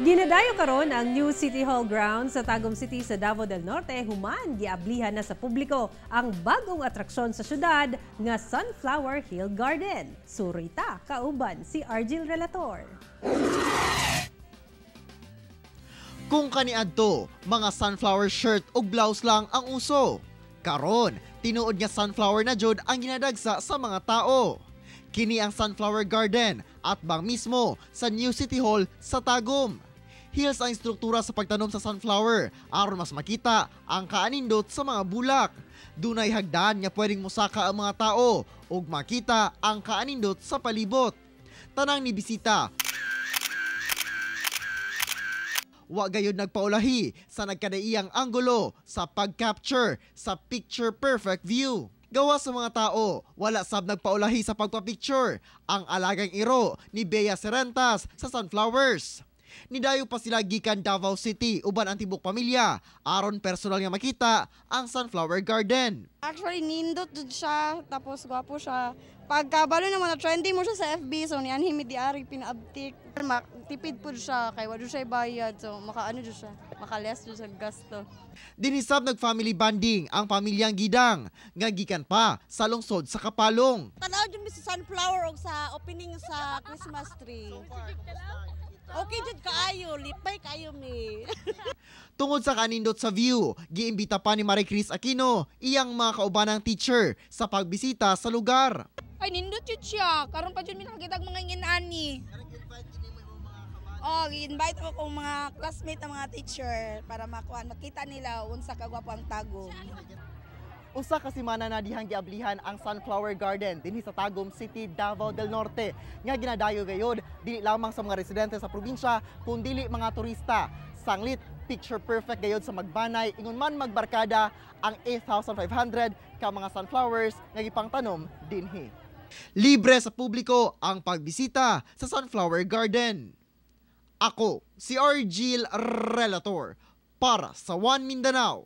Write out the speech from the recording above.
Ginadayo karon ang new City Hall grounds sa Tagum City sa Davao del Norte human giablihan na sa publiko ang bagong atraksyon sa syudad nga Sunflower Hill Garden. Surita kauban si Argil Relator. Kung kaniadto, mga sunflower shirt ug blouse lang ang uso. Karon, tinuod nga sunflower na jud ang ginadagsa sa mga tao. Kini ang Sunflower Garden at bang mismo sa New City Hall sa Tagum. Hills ang struktura sa pagtanom sa sunflower aron mas makita ang kaanindot sa mga bulak. Dunay hagdan nga pwedeng musaka ang mga tao ug makita ang kaanindot sa palibot. Tanang ni bisita wa gayud nagpaulahi sa nagkadaiyang anggulo sa pag-capture sa picture perfect view. Gawa sa mga tao, wala sab nagpaulahi sa pagpapicture ang alagang iro ni Bea Serentas sa sunflowers. Nidayo pa sila gikan Davao City uban ang tibok pamilya aron personal nga makita ang sunflower garden. Actually, nindot jud siya, tapos gwapo siya. Pagkabalo na mga trending mo siya sa FB, so niyan himi di ari pinaabtik. Tipid pud siya kay wala siya bayad, so makaano jud siya, makaless jud sa gasto. Dinisab nag-family bonding ang pamilyang Gidang nga gikan pa sa lungsod sa Kapalong. Tanaw jud mi sa sunflower og sa opening sa Christmas tree. Okay jud kaayo, lipay kayo mi. Tungod sa kanindot sa view, giimbita pa ni Marie Chris Aquino iyang mga kaubanang teacher sa pagbisita sa lugar. Ay, nindot yun siya. Karon pa dyan minakakita ang mga inani. Oh, i-invite ako kong mga classmate ng mga teacher para makita nila unsa kagwapo ang Tagum. Usa ka semana na dihang giablihan ang Sunflower Garden dinhi sa Tagum City, Davao del Norte. Nga ginadayo gayod dili lamang sa mga residente sa probinsya kundi mga turista. Sanglit picture perfect gayod sa magbanay ingon man magbarkada ang 8,500 ka mga sunflowers nga gipangtanom dinhi. Libre sa publiko ang pagbisita sa Sunflower Garden. Ako si Argil Relator para sa One Mindanao.